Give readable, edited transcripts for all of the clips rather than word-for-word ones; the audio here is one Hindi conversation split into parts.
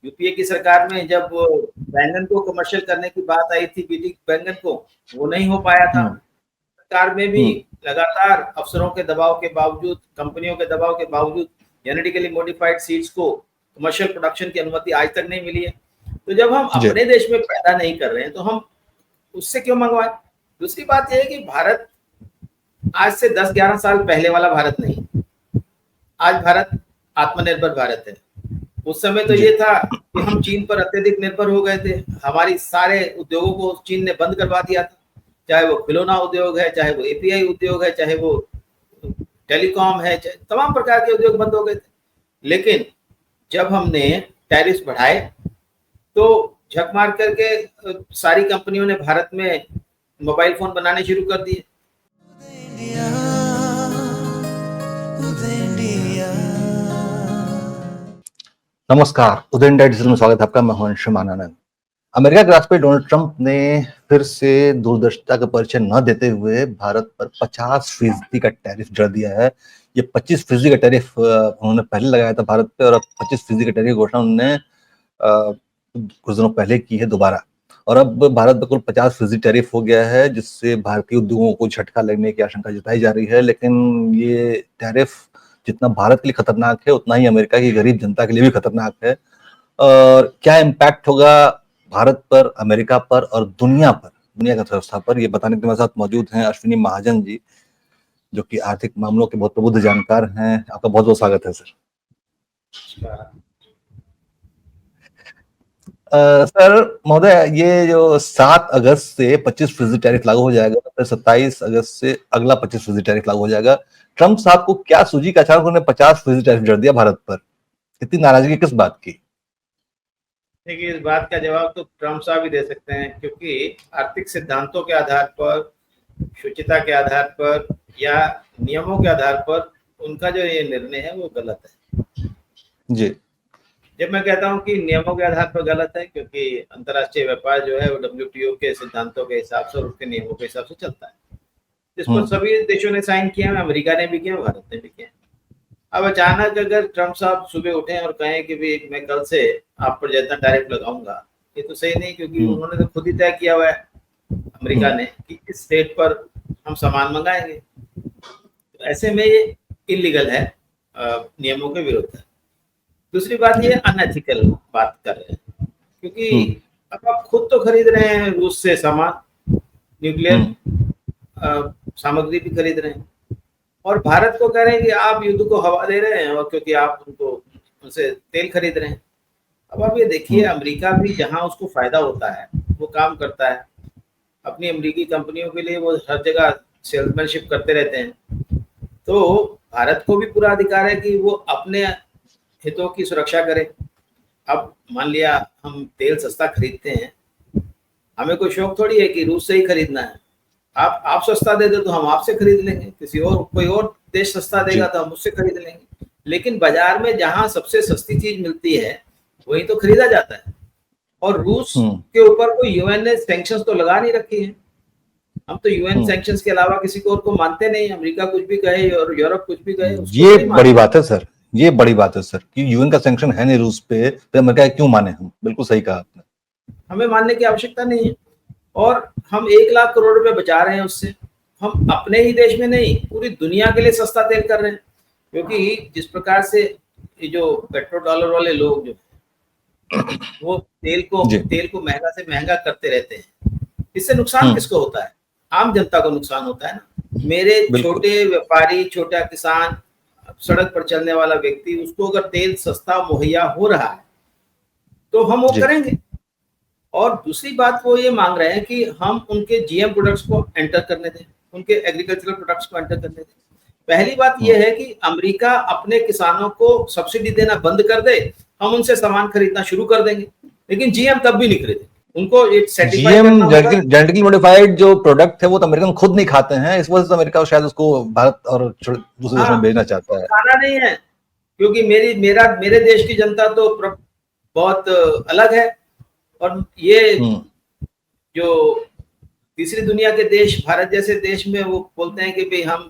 यूपीए की सरकार में जब बैंगन को कमर्शियल करने की बात आई थी, बीटी बैंगन को, वो नहीं हो पाया था। सरकार में भी लगातार अफसरों के दबाव के बावजूद, कंपनियों के दबाव के बावजूद जेनेटिकली मॉडिफाइड सीड्स को कमर्शियल प्रोडक्शन की अनुमति आज तक नहीं मिली है। तो जब हम अपने देश में पैदा नहीं कर रहे हैं तो हम उससे क्यों मंगवाएं? दूसरी बात यह है कि भारत आज से 10-11 साल पहले वाला भारत नहीं। आज भारत आत्मनिर्भर भारत है। उस समय तो ये था कि हम चीन पर अत्यधिक निर्भर हो गए थे। हमारी सारे उद्योगों को चीन ने बंद करवा दिया था, चाहे वो खिलौना उद्योग है, चाहे वो एपीआई उद्योग है, चाहे वो टेलीकॉम है, चाहे तमाम प्रकार के उद्योग बंद हो गए थे। लेकिन जब हमने टैरिफ बढ़ाए तो झक मार करके सारी कंपनियों ने भारत में मोबाइल फोन बनाने शुरू कर दिए। नमस्कार, उदय इंडिया डिजिटल में स्वागत है आपका। मैं हूं अंशुम आनंद। अमेरिका के राष्ट्रपति डोनाल्ड ट्रंप ने फिर से दूरदर्शिता का परिचय न देते हुए भारत पर 50% का टैरिफ जड़ दिया है। ये 25% का टैरिफ उन्होंने पहले लगाया था भारत पे, और अब 25% का टैरिफ की घोषणा उन्होंने कुछ दिनों पहले की है दोबारा। और अब भारत पर कुल 50% टैरिफ हो गया है, जिससे भारतीय उद्योगों को झटका लगने की आशंका जताई जा रही है। लेकिन ये टैरिफ जितना भारत के लिए खतरनाक है, उतना ही अमेरिका की गरीब जनता के लिए भी खतरनाक है। और क्या इम्पैक्ट होगा भारत पर, अमेरिका पर और दुनिया पर, दुनिया की अर्थव्यवस्था पर, ये बताने के लिए मेरे साथ मौजूद हैं अश्विनी महाजन जी, जो कि आर्थिक मामलों के बहुत प्रबुद्ध जानकार हैं। आपका बहुत बहुत स्वागत है सर। सर महोदय, ये जो 7 अगस्त से 25% टैरिफ लागू हो जाएगा, फिर 27 अगस्त से अगला 25% टैरिफ लागू हो जाएगा। ट्रंप साहब को क्या सूझी कि अचानक उन्होंने 50% टैरिफ जड़ दिया भारत पर? इतनी नाराजगी किस बात की? देखिए, इस बात का जवाब तो ट्रंप साहब ही दे सकते हैं, क्योंकि आर्थिक सिद्धांतों के आधार पर, शुचिता के आधार पर या नियमों के आधार पर उनका जो ये निर्णय है वो गलत है जी। जब मैं कहता हूं कि नियमों के आधार पर गलत है, क्योंकि अंतर्राष्ट्रीय व्यापार जो है वो डब्ल्यूटीओ के सिद्धांतों के हिसाब से और उसके नियमों के हिसाब से चलता है, जिस पर सभी देशों ने साइन किया है। अमेरिका ने भी किया, भारत ने भी किया। अब अचानक अगर ट्रंप साहब सुबह उठे और कहें कि भी मैं कल से आप पर जितना टैरिफ लगाऊंगा, ये तो सही नहीं, क्योंकि उन्होंने तो खुद ही तय किया हुआ है अमेरिका ने कि इस रेट पर हम सामान मंगाएंगे। तो ऐसे में ये इलीगल है, नियमों के विरुद्ध है। दूसरी बात ये अनएथिकल बात कर रहे हैं, क्योंकि अब आप खुद तो खरीद रहे हैं रूस से सामान, न्यूक्लियर सामग्री भी खरीद रहे हैं, और भारत को कह रहे हैं कि आप युद्ध को हवा दे रहे हैं, और क्योंकि आप उनसे तेल खरीद रहे हैं। अब आप ये देखिए, अमेरिका भी जहां उसको फायदा होता है वो काम करता है। अपनी अमेरिकी कंपनियों के लिए वो हर जगह सेल्समैनशिप करते रहते हैं। तो भारत को भी पूरा अधिकार है कि वो अपने हितों की सुरक्षा करे। अब मान लिया हम तेल सस्ता खरीदते हैं, हमें कोई शौक थोड़ी है कि रूस से ही खरीदना है। आप सस्ता दे दो तो हम आपसे खरीद लेंगे, किसी और कोई और देश सस्ता देगा तो हम उससे खरीद लेंगे। लेकिन बाजार में जहां सबसे सस्ती चीज मिलती है वही तो खरीदा जाता है। और रूस के ऊपर कोई यूएन ने सैंक्शंस तो लगा नहीं रखी है। हम तो यूएन सैंक्शंस के अलावा किसी को और को मानते नहीं। अमेरिका कुछ भी कहे और यूरोप कुछ भी कहे, ये बड़ी बात है सर, ये बड़ी बात है सर कि यूएन का सैंक्शन है नहीं रूस पे, तो अमेरिका क्यों माने हम? बिल्कुल सही कहा आपने, हमें मानने की आवश्यकता नहीं है। और हम 1 लाख करोड़ रुपए बचा रहे हैं उससे। हम अपने ही देश में नहीं, पूरी दुनिया के लिए सस्ता तेल कर रहे हैं, क्योंकि जिस प्रकार से ये जो पेट्रोल डॉलर वाले लोग जो वो तेल को महंगा से महंगा करते रहते हैं, इससे नुकसान किसको होता है? आम जनता को नुकसान होता है ना। मेरे छोटे व्यापारी, छोटा किसान, सड़क पर चलने वाला व्यक्ति, उसको अगर तेल सस्ता मुहैया हो रहा है तो हम वो करेंगे। और दूसरी बात वो ये मांग रहे हैं कि हम उनके जीएम प्रोडक्ट्स को एंटर करने दें, उनके एग्रीकल्चरल प्रोडक्ट्स को एंटर करने दें। पहली बात ये है कि अमेरिका अपने किसानों को सब्सिडी देना बंद कर दे, हम उनसे सामान खरीदना शुरू कर देंगे, लेकिन जीएम तब भी नहीं खरीदेंगे। उनको जीएम जेनेटिकली मॉडिफाइड जो प्रोडक्ट है वो तो अमेरिकन खुद नहीं खाते हैं, इस वजह से अमेरिका शायद उसको भारत और दूसरे देश में भेजना चाहता है। खाना नहीं है, क्योंकि मेरे देश की जनता तो बहुत अलग है। और ये जो तीसरी दुनिया के देश, भारत जैसे देश में, वो बोलते हैं कि भाई हम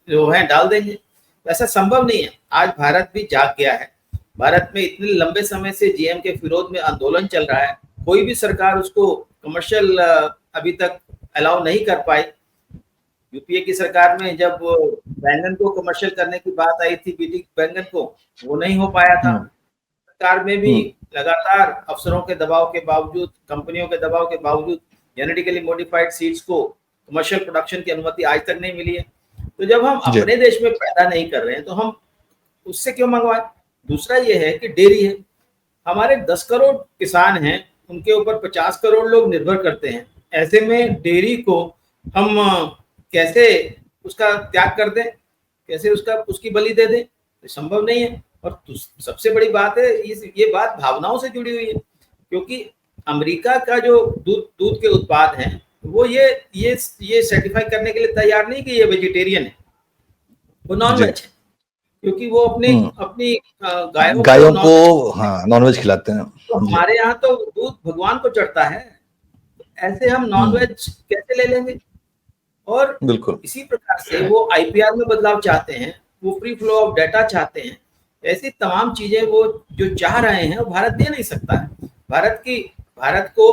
जो है डाल देंगे। ऐसा संभव नहीं है। आज भारत भी जाग गया है। भारत में इतने लंबे समय से जीएम के विरोध में आंदोलन चल रहा है, कोई भी सरकार उसको कमर्शियल अभी तक अलाउ नहीं कर पाई। यूपीए की सरकार में जब बैंगन को कमर्शियल करने की बात आई थी, बीटी बैंगन को, वो नहीं हो पाया था। सरकार में भी लगातार अफसरों के दबाव के बावजूद, कंपनियों के दबाव के बावजूद जेनेटिकली मॉडिफाइड सीड्स को कमर्शियल प्रोडक्शन की अनुमति आज तक नहीं मिली है। तो जब हम अपने देश में पैदा नहीं कर रहे हैं तो हम उससे क्यों मंगवाएं? दूसरा ये है कि डेयरी है, हमारे 10 करोड़ किसान हैं, उनके ऊपर 50 करोड़ लोग निर्भर करते हैं। ऐसे में डेयरी को हम कैसे उसका त्याग कर दें, कैसे उसकी बलि दे दें? तो संभव नहीं है। और सबसे बड़ी बात है, ये बात भावनाओं से जुड़ी हुई है, क्योंकि अमेरिका का जो दूध के उत्पाद हैं वो ये सर्टिफाई करने के लिए तैयार नहीं कि ये वेजिटेरियन है, वो नॉन वेज है, क्योंकि वो अपनी गायों को नॉन वेज खिलाते हैं। तो हमारे यहाँ तो दूध भगवान को चढ़ता है, ऐसे हम नॉन वेज कैसे ले लेंगे? और बिल्कुल इसी प्रकार से वो आईपीआर में बदलाव चाहते हैं, वो फ्री फ्लो ऑफ डाटा चाहते हैं, ऐसी तमाम चीजें वो जो चाह रहे हैं वो भारत दे नहीं सकता है। भारत को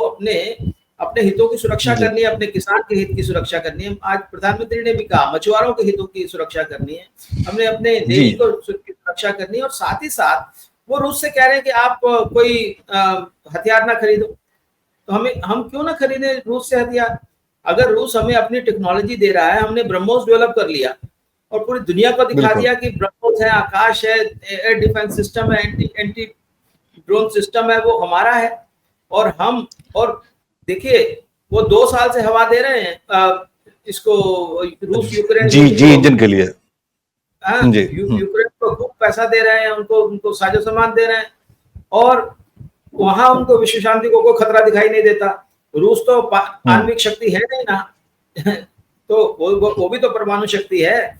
अपने हितों की सुरक्षा करनी है, अपने किसान के हित की सुरक्षा करनी है। आज प्रधानमंत्री ने भी कहा मछुआरों के हितों की सुरक्षा करनी है, हमने अपने देश को सुरक्षा करनी है। और साथ ही साथ वो रूस से कह रहे हैं कि आप कोई हथियार ना खरीदो, तो हम क्यों ना खरीदे रूस से हथियार? अगर रूस हमें अपनी टेक्नोलॉजी दे रहा है, हमने ब्रह्मोस डेवलप कर लिया और पूरी दुनिया को दिखा दिया कि ब्रह्मोस है, आकाश है, एयर डिफेंस सिस्टम है, एंटी ड्रोन सिस्टम है, वो हमारा है। और देखिए वो 2 साल से हवा दे रहे हैं इसको, रूस यूक्रेन इंजन के लिए, यूक्रेन को खूब पैसा दे रहे हैं, उनको साजो सामान दे रहे हैं, और वहां उनको विश्व शांति को कोई खतरा दिखाई नहीं देता। रूस तो आणविक शक्ति है नहीं ना तो वो भी तो परमाणु शक्ति है,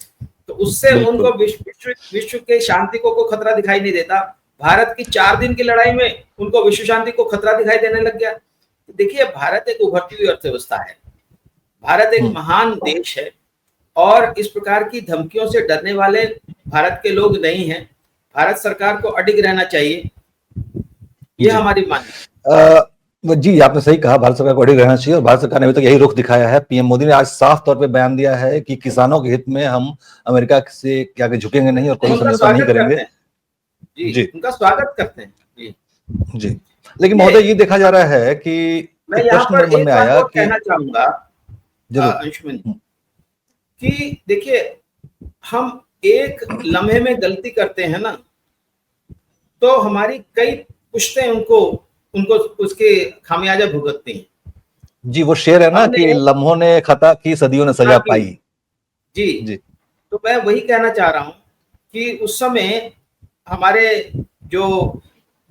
तो उससे उनको विश्व के शांति को कोई खतरा दिखाई नहीं देता। भारत की 4 दिन की लड़ाई में उनको विश्व शांति को खतरा दिखाई देने लग गया। देखिए भारत एक उभरती हुई अर्थव्यवस्था है, भारत एक महान देश है, और इस प्रकार की धमकियों से डरने वाले भारत के लोग नहीं हैं। भारत सरकार को अडिग रहना चाहिए, ये हमारी मांग। जी आपने सही कहा, भारत सरकार को अडिग रहना चाहिए, और भारत सरकार ने अभी तक यही रुख दिखाया है। पीएम मोदी ने आज साफ तौर पे बयान दिया है कि किसानों के हित में हम अमेरिका से क्या झुकेंगे नहीं और कोई समझौता नहीं करेंगे। जी उनका स्वागत करते हैं। जी लेकिन महोदय ये देखा जा रहा है कि मैं यहाँ पर एक बात और कहना चाहूंगा अंशुमन, कि देखिए हम एक लम्हे में गलती करते हैं ना, तो हमारी कई पुश्तें उनको उसके खामियाजा भुगतती हैं। जी वो शेर है ना कि लम्हों ने खता की सदियों ने सजा पाई। जी तो मैं वही कहना चाह रहा हूं कि उस समय हमारे जो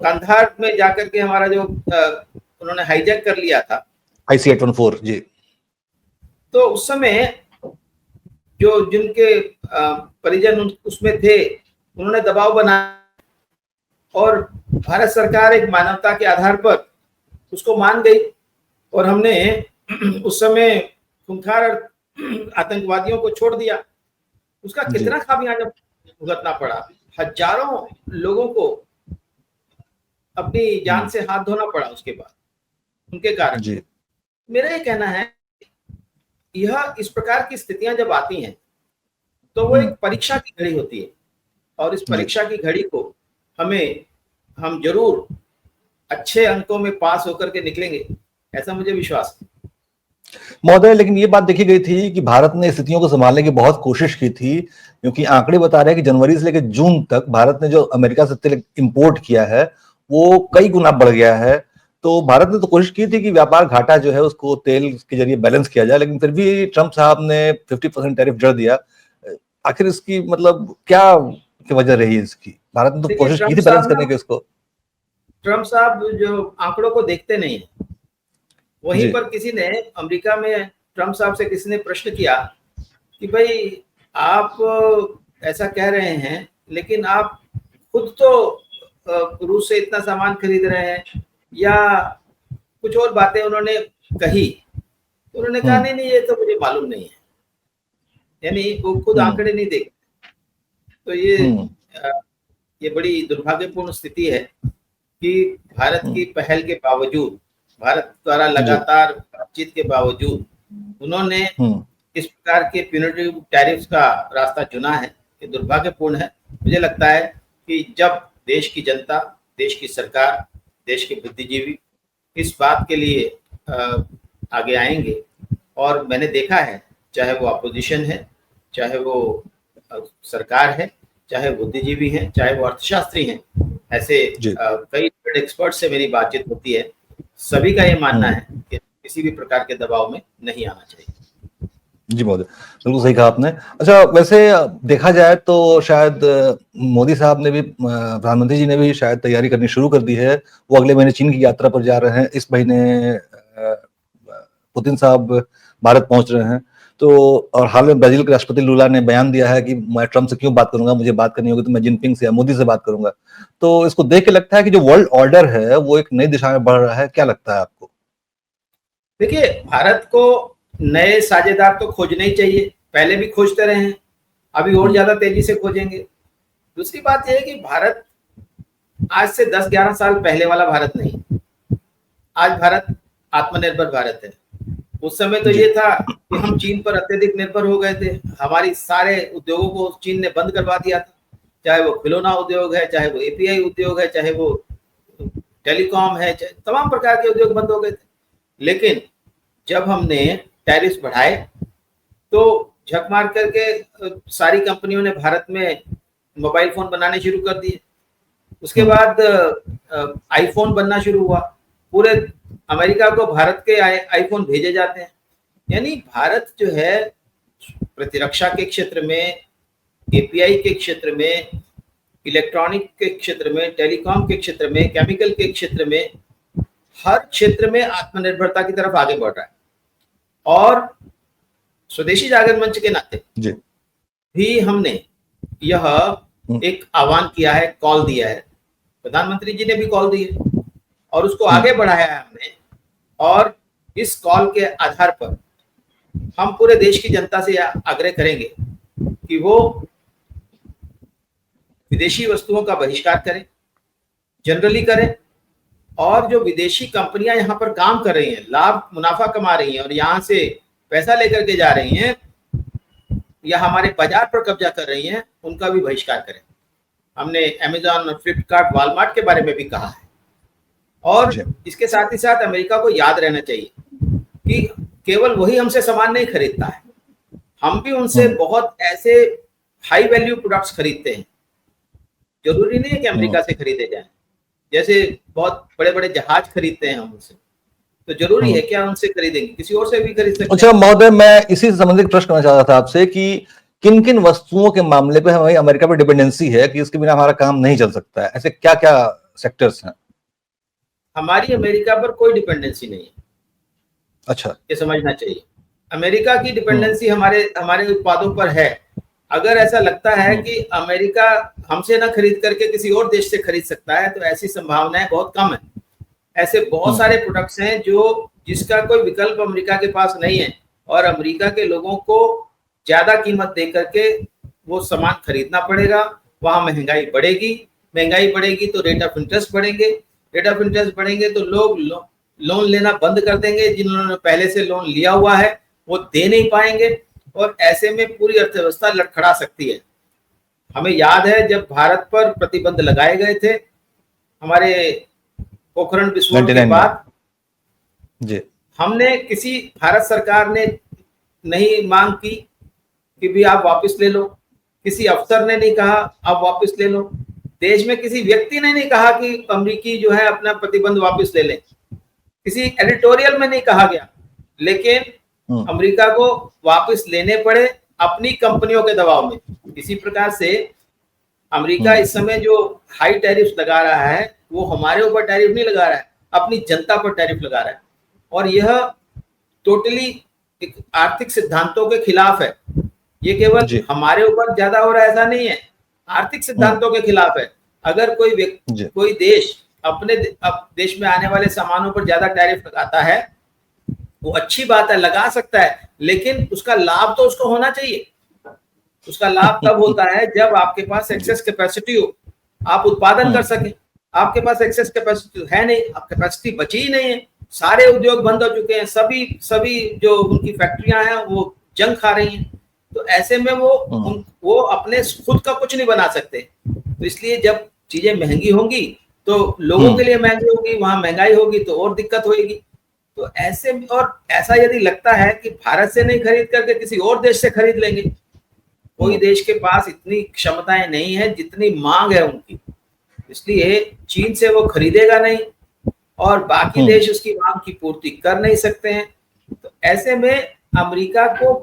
कंधार में जाकर के हमारा जो उन्होंने हाईजैक कर लिया था IC-814, जी, तो उस समय जो जिनके परिजन उसमें थे उन्होंने दबाव बनाया, और भारत सरकार एक मानवता के आधार पर उसको मान गई, और हमने उस समय खूंखार आतंकवादियों को छोड़ दिया। उसका कितना खामियाजा भुगतना पड़ा, हजारों लोगों को अपनी जान से हाथ धोना पड़ा उसके बाद उनके कारण। मेरा ये कहना है यह इस प्रकार की स्थितियां जब आती हैं तो वो एक परीक्षा की घड़ी होती है, और इस परीक्षा की घड़ी को हम जरूर अच्छे अंकों में पास होकर के निकलेंगे, ऐसा मुझे विश्वास है। महोदय लेकिन ये बात देखी गई थी कि भारत ने स्थितियों को संभालने की बहुत कोशिश की थी, क्योंकि आंकड़े बता रहे हैं कि जनवरी से लेकर जून तक भारत ने जो अमेरिका से तेल इंपोर्ट किया है वो कई गुना बढ़ गया है। तो भारत ने तो कोशिश की थी कि व्यापार घाटा जो है उसको तेल के जरिए बैलेंस किया जाए, लेकिन फिर भी ट्रंप साहब ने 50% टैरिफ जड़ दिया। आखिर इसकी मतलब क्या वजह रही इसकी? भारत ने तो कोशिश की थी बैलेंस करने की उसको। ट्रंप साहब जो आंकड़ों को देखते नहीं है, वहीं पर किसी ने अमेरिका में ट्रंप साहब से किसी ने प्रश्न किया कि भाई आप ऐसा कह रहे हैं, लेकिन आप खुद तो रूस से इतना सामान खरीद रहे हैं, या कुछ और बातें उन्होंने कही। उन्होंने कहा नहीं ये तो मुझे मालूम नहीं है, यानी वो खुद आंकड़े नहीं देखते। तो ये बड़ी दुर्भाग्यपूर्ण स्थिति है कि भारत की पहल के बावजूद, भारत द्वारा लगातार बातचीत के बावजूद उन्होंने इस प्रकार के प्यूनिटिव टैरिफ्स का रास्ता चुना है। ये दुर्भाग्यपूर्ण है। मुझे लगता है कि जब देश की जनता, देश की सरकार, देश के बुद्धिजीवी इस बात के लिए आगे आएंगे, और मैंने देखा है चाहे वो अपोजिशन है, चाहे वो सरकार है, चाहे बुद्धिजीवी हैं, चाहे वो अर्थशास्त्री हैं, ऐसे कई एक्सपर्ट से मेरी बातचीत होती है, सभी का ये मानना है कि किसी भी प्रकार के दबाव में नहीं आना चाहिए। जी महोदय, बिल्कुल सही कहा आपने। अच्छा, वैसे देखा जाए तो शायद मोदी साहब ने भी, प्रधानमंत्री जी ने भी शायद तैयारी करनी शुरू कर दी है। वो अगले महीने चीन की यात्रा पर जा रहे हैं, इस महीने पुतिन साहब भारत पहुंच रहे हैं। तो और हाल में ब्राजील के राष्ट्रपति लुला ने बयान दिया है कि मैं ट्रम्प से क्यों बात करूंगा, मुझे बात करनी होगी तो मैं जिनपिंग से या मोदी से बात करूंगा। तो इसको देख के लगता है कि जो वर्ल्ड ऑर्डर है वो एक नई दिशा में बढ़ रहा है। क्या लगता है आपको? देखिए, भारत को नए साझेदार तो खोजने ही चाहिए, पहले भी खोजते रहे हैं, अभी और ज्यादा तेजी से खोजेंगे। दूसरी बात यह है कि भारत आज से 10-11 साल पहले वाला भारत नहीं, आज भारत आत्मनिर्भर भारत है। उस समय तो ये था कि हम चीन पर अत्यधिक निर्भर हो गए थे, हमारी सारे उद्योगों को चीन ने बंद करवा दिया था, चाहे वो खिलौना उद्योग है, चाहे वो एपीआई उद्योग है, चाहे वो टेलीकॉम है, चाहे तमाम प्रकार के उद्योग बंद हो गए थे। लेकिन जब हमने टैरिफ बढ़ाए तो झक मार करके सारी कंपनियों ने भारत में मोबाइल फोन बनाने शुरू कर दिए। उसके बाद आईफोन बनना शुरू हुआ, पूरे अमेरिका को भारत के आईफोन भेजे जाते हैं। यानी भारत जो है प्रतिरक्षा के क्षेत्र में, एपीआई के क्षेत्र में, इलेक्ट्रॉनिक के क्षेत्र में, टेलीकॉम के क्षेत्र में, केमिकल के क्षेत्र में, हर क्षेत्र में आत्मनिर्भरता की तरफ आगे बढ़ रहा है। और स्वदेशी जागरण मंच के नाते भी हमने यह एक आह्वान किया है, कॉल दिया है, प्रधानमंत्री जी ने भी कॉल दी है और उसको आगे बढ़ाया है हमने। और इस कॉल के आधार पर हम पूरे देश की जनता से आग्रह करेंगे कि वो विदेशी वस्तुओं का बहिष्कार करें, जनरली करें, और जो विदेशी कंपनियां यहाँ पर काम कर रही हैं, लाभ मुनाफा कमा रही हैं और यहाँ से पैसा लेकर के जा रही हैं या हमारे बाजार पर कब्जा कर रही हैं, उनका भी बहिष्कार करें। हमने अमेजॉन और फ्लिपकार्ट, वॉलमार्ट के बारे में भी कहा है। और इसके साथ ही साथ अमेरिका को याद रहना चाहिए कि केवल वही हमसे सामान नहीं खरीदता है, हम भी उनसे बहुत ऐसे हाई वैल्यू प्रोडक्ट्स खरीदते हैं। जरूरी नहीं है कि अमेरिका से खरीदे जाएं, जैसे बहुत बड़े बड़े जहाज खरीदते हैं हम उनसे, तो जरूरी है क्या उनसे खरीदेंगे, किसी और से भी खरीद सकते हैं। अच्छा महोदय, मैं इसी से संबंधित प्रश्न करना चाह रहा था आपसे कि किन किन वस्तुओं के मामले पे हमारी अमेरिका पर डिपेंडेंसी है कि इसके बिना हमारा काम नहीं चल सकता है? ऐसे क्या क्या सेक्टर्स हैं? हमारी अमेरिका पर कोई डिपेंडेंसी नहीं है। अच्छा, ये समझना चाहिए। अमेरिका की डिपेंडेंसी हमारे उत्पादों पर है। अगर ऐसा लगता है कि अमेरिका हमसे ना खरीद करके किसी और देश से खरीद सकता है, तो ऐसी संभावनाएं बहुत कम है। ऐसे बहुत सारे प्रोडक्ट्स हैं जिसका कोई विकल्प अमेरिका के पास नहीं है और अमेरिका के लोगों को ज्यादा कीमत दे करके वो सामान खरीदना पड़ेगा। वहां महंगाई बढ़ेगी तो रेट ऑफ इंटरेस्ट बढ़ेंगे, रेट ऑफ इंटरेस्ट बढ़ेंगे तो लोग लोन लेना बंद कर देंगे। जिन्होंने पहले से लोन लिया हुआ है वो दे नहीं पाएंगे और ऐसे में पूरी अर्थव्यवस्था लड़खड़ा सकती है। हमें याद है जब भारत पर प्रतिबंध लगाए गए थे हमारे पोखरण विस्फोट के बाद, हमने भारत सरकार ने नहीं मांग की कि भी आप वापस ले लो, किसी अफसर ने नहीं कहा आप वापस ले लो, देश में किसी व्यक्ति ने नहीं कहा कि अमेरिकी जो है अपना प्रतिबंध वापस ले लें, किसी एडिटोरियल में नहीं कहा गया, लेकिन अमेरिका को वापस लेने पड़े अपनी कंपनियों के दबाव में। इसी प्रकार से अमेरिका इस समय जो हाई टैरिफ लगा रहा है वो हमारे ऊपर टैरिफ नहीं लगा रहा है, अपनी जनता पर टैरिफ लगा रहा है और यह टोटली आर्थिक सिद्धांतों के खिलाफ है। ये केवल हमारे ऊपर ज्यादा हो रहा है ऐसा नहीं है, आर्थिक सिद्धांतों के खिलाफ है। अगर कोई देश अपने देश में आने वाले सामानों पर ज्यादा टैरिफ लगाता है वो अच्छी बात है, लगा सकता है, लेकिन उसका लाभ तो उसको होना चाहिए। उसका लाभ तब होता है जब आपके पास एक्सेस कैपेसिटी हो, आप उत्पादन कर सकें। आपके पास एक्सेस कैपेसिटी है नहीं, अब कैपेसिटी बची ही नहीं है, सारे उद्योग बंद हो चुके हैं, सभी जो उनकी फैक्ट्रियां हैं वो जंग खा रही हैं। तो ऐसे में वो अपने खुद का कुछ नहीं बना सकते। तो इसलिए जब चीजें महंगी होंगी तो लोगों के लिए महंगी होगी, वहां महंगाई होगी तो और दिक्कत होगी। तो ऐसे में, और ऐसा यदि लगता है कि भारत से नहीं खरीद करके किसी और देश से खरीद लेंगे, कोई देश के पास इतनी क्षमताएं नहीं है जितनी मांग है उनकी, इसलिए चीन से वो खरीदेगा नहीं और बाकी देश उसकी मांग की पूर्ति कर नहीं सकते हैं। तो ऐसे में अमेरिका को,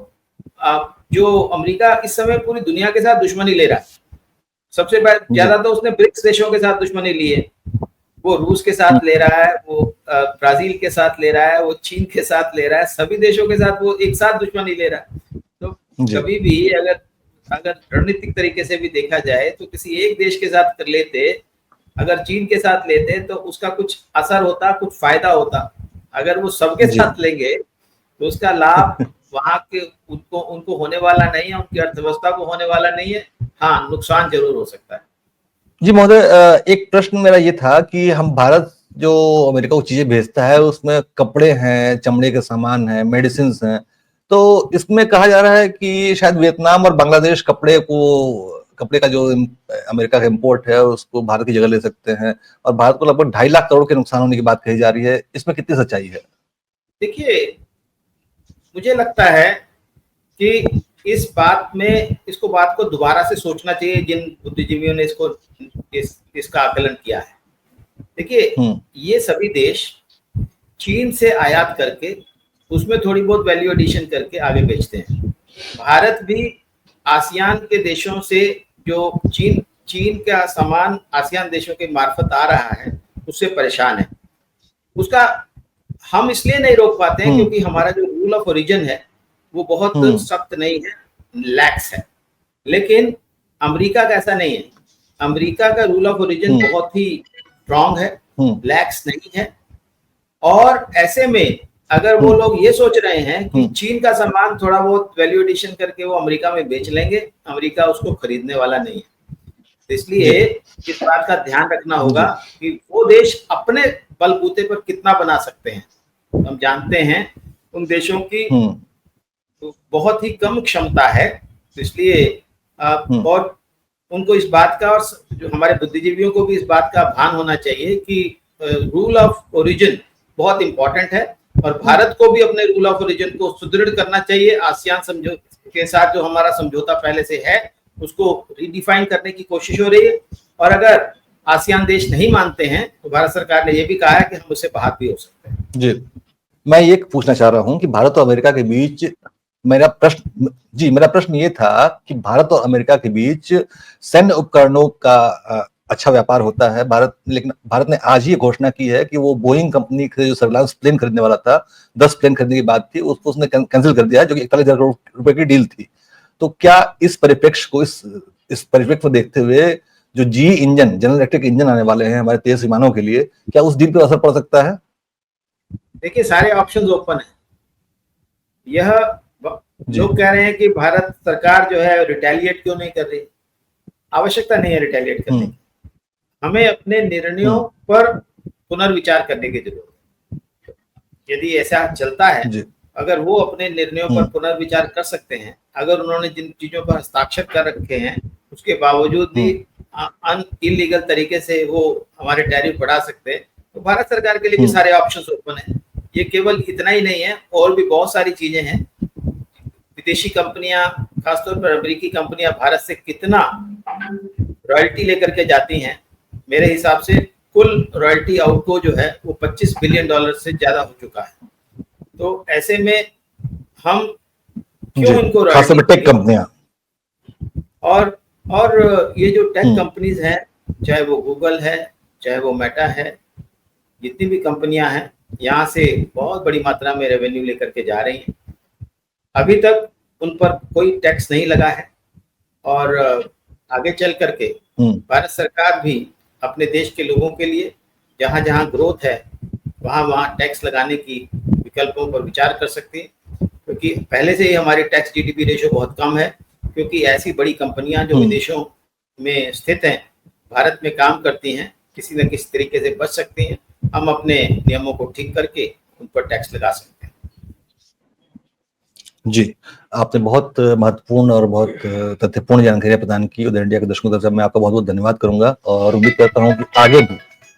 जो अमेरिका इस समय पूरी दुनिया के साथ दुश्मनी ले रहा है, सबसे ज्यादा तो उसने ब्रिक्स देशों के साथ दुश्मनी ली है, वो रूस के साथ ले रहा है, वो ब्राजील के साथ ले रहा है, वो चीन के साथ ले रहा है, सभी देशों के साथ वो एक साथ दुश्मनी ले रहा है। तो कभी भी अगर रणनीतिक तरीके से भी देखा जाए तो किसी एक देश के साथ कर लेते, अगर चीन के साथ लेते तो उसका कुछ असर होता, कुछ फायदा होता। अगर वो सबके साथ लेंगे तो उसका लाभ वहां के उनको होने वाला नहीं है, उनकी अर्थव्यवस्था को होने वाला नहीं है। हाँ, नुकसान जरूर हो सकता है। जी महोदय, एक प्रश्न मेरा ये था कि हम भारत जो अमेरिका को चीजें भेजता है उसमें कपड़े हैं, चमड़े के सामान हैं, मेडिसिन हैं, तो इसमें कहा जा रहा है कि शायद वियतनाम और बांग्लादेश कपड़े का जो अमेरिका का इंपोर्ट है उसको भारत की जगह ले सकते हैं, और भारत को लगभग 2.5 लाख करोड़ के नुकसान होने की बात कही जा रही है। इसमें कितनी सच्चाई है? देखिए, मुझे लगता है कि इस बात को दोबारा से सोचना चाहिए जिन बुद्धिजीवियों ने इसका आकलन किया है। देखिए, ये सभी देश चीन से आयात करके उसमें थोड़ी बहुत वैल्यू एडिशन करके आगे बेचते हैं। भारत भी आसियान के देशों से जो चीन का सामान आसियान देशों के मार्फत आ रहा है उससे परेशान है। उसका हम इसलिए नहीं रोक पाते हैं क्योंकि हमारा जो रूल ऑफ ओरिजिन है वो बहुत सख्त नहीं है, लैक्स है। लेकिन अमेरिका का ऐसा नहीं है। अमेरिका का रूल ऑफ ओरिजिन बहुत ही स्ट्रांग है, लैक्स नहीं है। और ऐसे में अगर वो लोग ये सोच रहे हैं कि चीन का सामान थोड़ा बहुत वैल्यू एडिशन करके वो अमेरिका में बेच लेंगे, अमेरिका उसको खरीदने वाला नहीं है। तो इसलिए इस बात का ध्यान रखना होगा कि वो देश अपने बलबूते पर कितना बना सकते हैं। हम जानते हैं उन देशों की बहुत ही कम क्षमता है, तो इसलिए और उनको इस बात का, और जो हमारे बुद्धिजीवियों को भी इस बात का भान होना चाहिए कि रूल ऑफ ओरिजिन बहुत इंपॉर्टेंट है और भारत को भी अपने रूल ऑफ ओरिजिन को सुदृढ़ करना चाहिए। आसियान समझौते के साथ जो हमारा समझौता पहले से है उसको रीडिफाइन करने की कोशिश हो रही है, और अगर आसियान देश नहीं मानते हैं तो भारत सरकार ने यह भी कहा है कि हम उससे बाहर भी हो सकते हैं। जी, मैं ये पूछना चाह रहा हूं कि भारत और अमेरिका के बीच मेरा प्रश्न ये था कि भारत और अमेरिका के बीच सैन्य उपकरणों का अच्छा व्यापार होता है। लेकिन भारत ने आज ही घोषणा की है कि वो बोइंग कंपनी के जो सर्विलांस प्लेन खरीदने वाला था, 10 प्लेन खरीदने की बात थी, उसको उसने कैंसिल कर दिया है, जो कि 41,000 करोड़ रुपए की डील थी। तो क्या इस परिप्रेक्ष्य को देखते हुए जो जनरल इलेक्ट्रिक इंजन आने वाले हैं हमारे तेज विमानों के लिए, क्या उस डील पर असर पड़ सकता है? देखिए, सारे ऑप्शंस ओपन है। यह लोग कह रहे हैं कि भारत सरकार जो है रिटेलिएट क्यों नहीं कर रही। आवश्यकता नहीं है रिटेलिएट करने की। हमें अपने निर्णयों पर पुनर्विचार करने की जरूरत है। यदि ऐसा चलता है, अगर वो अपने निर्णयों पर पुनर्विचार कर सकते हैं, अगर उन्होंने जिन चीजों पर हस्ताक्षर कर रखे हैं उसके बावजूद भी इलीगल तरीके से वो हमारे टैरिफ बढ़ा सकते हैं, तो भारत सरकार के लिए भी सारे ऑप्शंस ओपन है। ये केवल इतना ही नहीं है, और भी बहुत सारी चीजें हैं। विदेशी कंपनियां, खासतौर पर अमेरिकी कंपनियां भारत से कितना रॉयल्टी लेकर के जाती हैं, मेरे हिसाब से कुल रॉयल्टी आउटगो जो है वो $25 बिलियन से ज्यादा हो चुका है। तो ऐसे में हम क्यों इनको टेक कंपनियां और ये जो टेक कंपनीज हैं, चाहे वो गूगल है, चाहे वो मेटा है, जितनी भी कंपनियां हैं, यहाँ से बहुत बड़ी मात्रा में रेवेन्यू लेकर के जा रही हैं। अभी तक उन पर कोई टैक्स नहीं लगा है, और आगे चल करके भारत सरकार भी अपने देश के लोगों के लिए जहाँ जहाँ ग्रोथ है वहाँ टैक्स लगाने की विकल्पों पर विचार कर सकती है, क्योंकि पहले से ही हमारी टैक्स जीडीपी रेशो बहुत कम है, क्योंकि ऐसी बड़ी कंपनियां जो विदेशों में स्थित हैं भारत में काम करती हैं किसी न किसी तरीके से बच सकती हैं। हम अपने नियमों को ठीक करके उन पर टैक्स लगा सकते हैं। जी, आपने बहुत महत्वपूर्ण और बहुत तथ्यपूर्ण जानकारियां प्रदान की। उदय इंडिया के दर्शकों की तरफ से मैं आपका बहुत बहुत धन्यवाद करूंगा और उम्मीद करता हूं कि आगे भी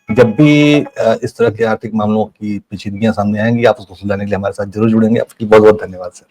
जब भी इस तरह के आर्थिक मामलों की पेचीदगियां सामने आएंगी आप उसको सुलझाने के लिए हमारे साथ जरूर जुड़ेंगे। आपकी बहुत बहुत धन्यवाद सर।